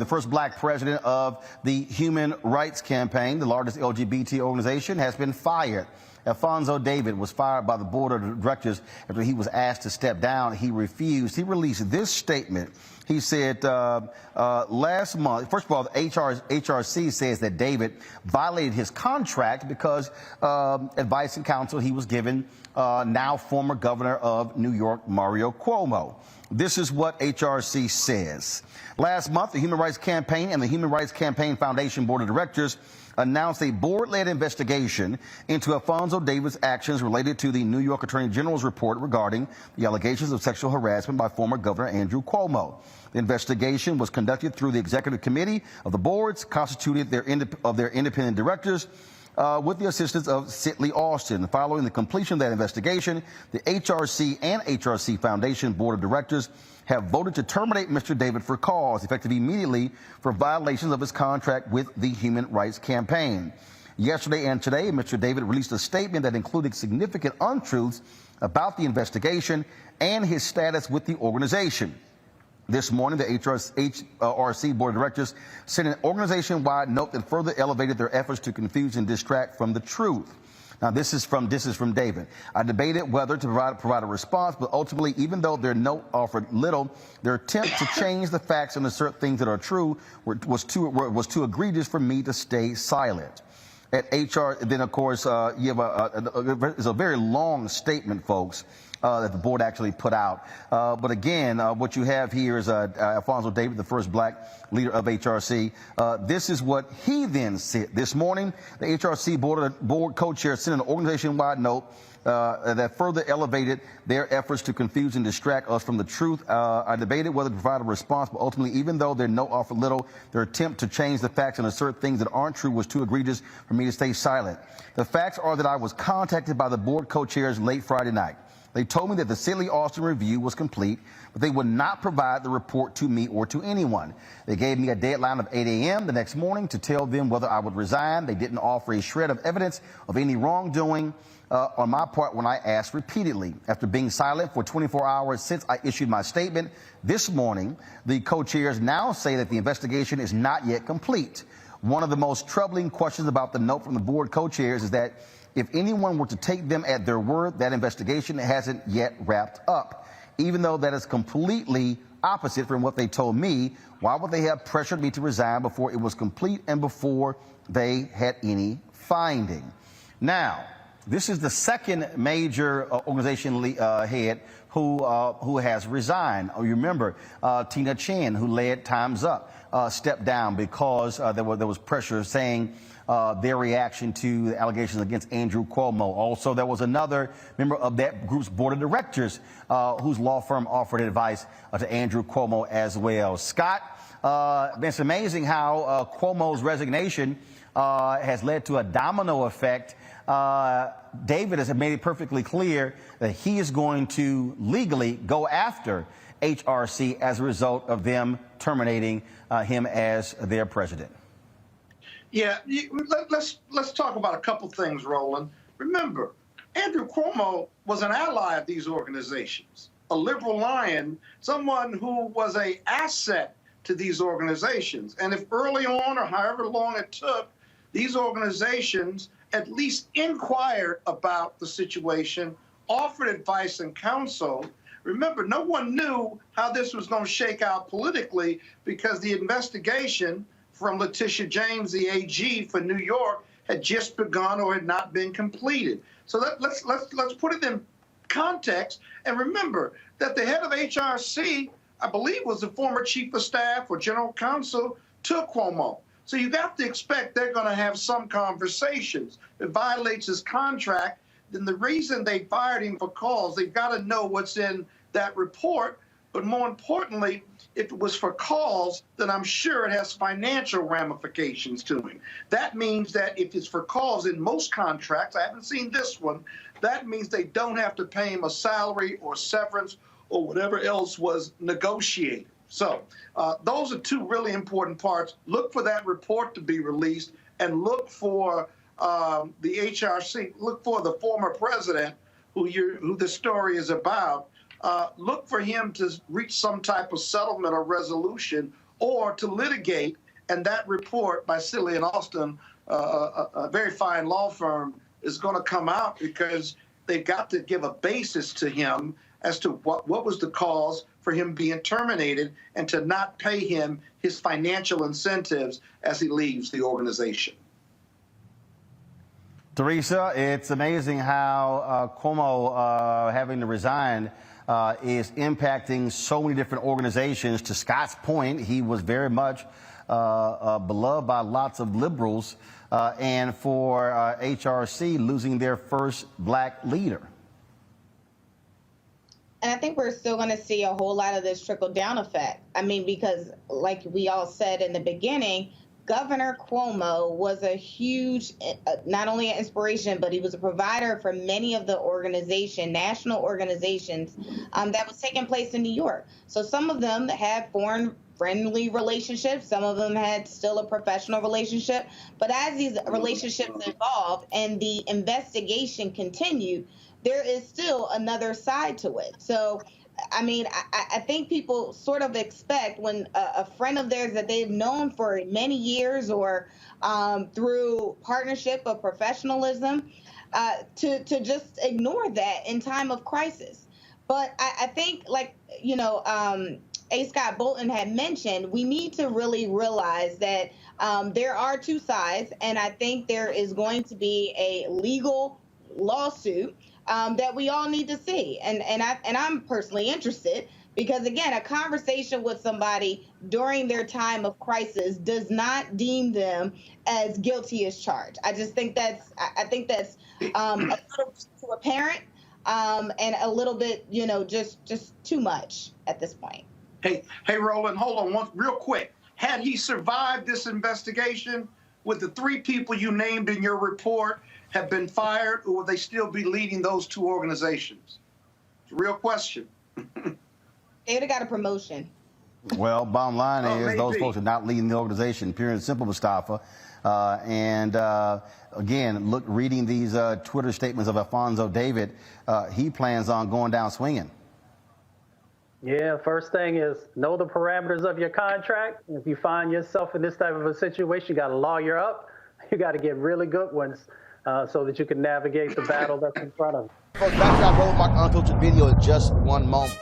The first black president of the Human Rights Campaign, the largest LGBT organization, has been fired. Alphonso David was fired by the board of directors after he was asked to step down. He refused. He released this statement. He said last month, first of all, the HRC says that David violated his contract because advice and counsel he was given now former governor of New York, Mario Cuomo. This is what HRC says. Last month, the Human Rights Campaign and the Human Rights Campaign Foundation Board of Directors announced a board-led investigation into Alphonso David's actions related to the New York Attorney General's report regarding the allegations of sexual harassment by former Governor Andrew Cuomo. The investigation was conducted through the executive committee of the boards, constituted their independent directors, with the assistance of Sidley Austin. Following the completion of that investigation, the HRC and HRC Foundation Board of Directors have voted to terminate Mr. David for cause, effective immediately, for violations of his contract with the Human Rights Campaign. Yesterday and today, Mr. David released a statement that included significant untruths about the investigation and his status with the organization. This morning, the HRC Board of Directors sent an organization-wide note that further elevated their efforts to confuse and distract from the truth. Now, this is from David. I debated whether to provide a response, but ultimately, even though their note offered little, their attempt to change the facts and assert things that are true was too egregious for me to stay silent. At HR, then of course, you have it's a very long statement, folks, that the board actually put out. But again, what you have here is Alphonso David, the first black leader of HRC. This is what he then said. This morning, the HRC board co-chair sent an organization-wide note that further elevated their efforts to confuse and distract us from the truth. I debated whether to provide a response, but ultimately, even though their note offered little, their attempt to change the facts and assert things that aren't true was too egregious for me to stay silent. The facts are that I was contacted by the board co-chairs late Friday night. They told me that the Sidley Austin review was complete, but they would not provide the report to me or to anyone. They gave me a deadline of 8 a.m. the next morning to tell them whether I would resign. They didn't offer a shred of evidence of any wrongdoing on my part when I asked repeatedly. After being silent for 24 hours since I issued my statement this morning, the co-chairs now say that the investigation is not yet complete. One of the most troubling questions about the note from the board co-chairs is that if anyone were to take them at their word, that investigation hasn't yet wrapped up. Even though that is completely opposite from what they told me, why would they have pressured me to resign before it was complete and before they had any finding? Now, this is the second major organization head who has resigned. Oh, you remember Tina Chen, who led Time's Up, stepped down because there was pressure saying their reaction to the allegations against Andrew Cuomo. Also, there was another member of that group's board of directors whose law firm offered advice to Andrew Cuomo as well. Scott, it's amazing how Cuomo's resignation has led to a domino effect. David has made it perfectly clear that he is going to legally go after HRC as a result of them terminating him as their president. Yeah, let's talk about a couple things, Roland. Remember, Andrew Cuomo was an ally of these organizations, a liberal lion, someone who was an asset to these organizations. And if early on or however long it took, these organizations at least inquired about the situation, offered advice and counsel. Remember, no one knew how this was going to shake out politically because the investigation from Letitia James, the AG for New York, had just begun or had not been completed. So let's put it in context and remember that the head of HRC, I believe, was the former chief of staff or general counsel to Cuomo. So you got to expect they're going to have some conversations. If it violates his contract, then the reason they fired him for cause, they've got to know what's in that report. But more importantly, if it was for cause, then I'm sure it has financial ramifications to him. That means that if it's for cause in most contracts, I haven't seen this one, that means they don't have to pay him a salary or severance or whatever else was negotiated. So those are two really important parts. Look for that report to be released and look for the HRC, look for the former president who the story is about. Look for him to reach some type of settlement or resolution or to litigate. And that report by Sidley and Austin, a very fine law firm, is going to come out because they've got to give a basis to him as to what was the cause for him being terminated and to not pay him his financial incentives as he leaves the organization. Teresa, it's amazing how Cuomo having to resign is impacting so many different organizations. To Scott's point, he was very much beloved by lots of liberals, and for HRC losing their first black leader. And I think we're still going to see a whole lot of this trickle-down effect. I mean, because like we all said in the beginning, Governor Cuomo was a huge, not only an inspiration, but he was a provider for many of the national organizations that was taking place in New York. So some of them had foreign-friendly relationships. Some of them had still a professional relationship. But as these relationships evolved and the investigation continued, there is still another side to it. So, I mean, I think people sort of expect when a friend of theirs that they've known for many years or through partnership or professionalism to just ignore that in time of crisis. But I think, like, you know, A. Scott Bolton had mentioned, we need to really realize that there are two sides, and I think there is going to be a legal lawsuit that we all need to see, and I'm personally interested because, again, a conversation with somebody during their time of crisis does not deem them as guilty as charged. I just think that's a little too apparent and a little bit, you know, just too much at this point. Hey, Roland, hold on real quick. Had he survived this investigation, would the three people you named in your report have been fired, or would they still be leading those two organizations? It's a real question. They would have got a promotion. Well, bottom line is maybe. Those folks are not leading the organization, pure and simple, Mustafa. Again, reading these Twitter statements of Alphonso David, he plans on going down swinging. Yeah, first thing is know the parameters of your contract. If you find yourself in this type of a situation, you got to lawyer up. You got to get really good ones so that you can navigate the battle that's in front of you. Folks, back to our Roland Martin Unfiltered video in just one moment.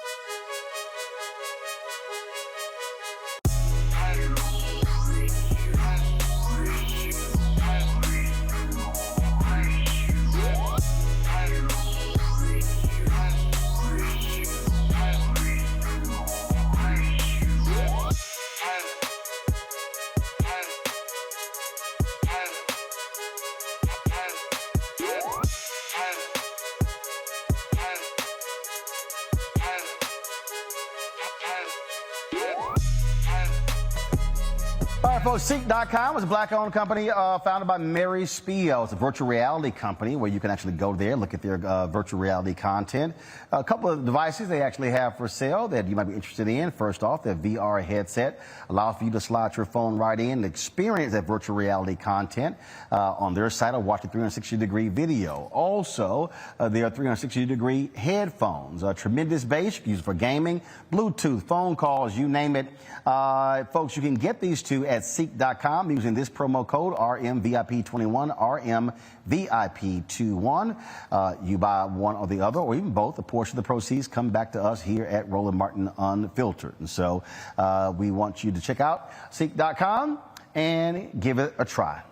All right, folks, Seek.com is a black-owned company founded by Mary Spiel. It's a virtual reality company where you can actually go there, look at their virtual reality content. A couple of devices they actually have for sale that you might be interested in. First off, their VR headset allows for you to slide your phone right in and experience that virtual reality content on their site or watch a 360-degree video. Also, their 360-degree headphones, tremendous bass, you can use it for gaming, Bluetooth, phone calls, you name it. Folks, you can get these two at Seek.com using this promo code RMVIP21, RMVIP21. You buy one or the other, or even both, a portion of the proceeds come back to us here at Roland Martin Unfiltered. And so we want you to check out Seek.com and give it a try.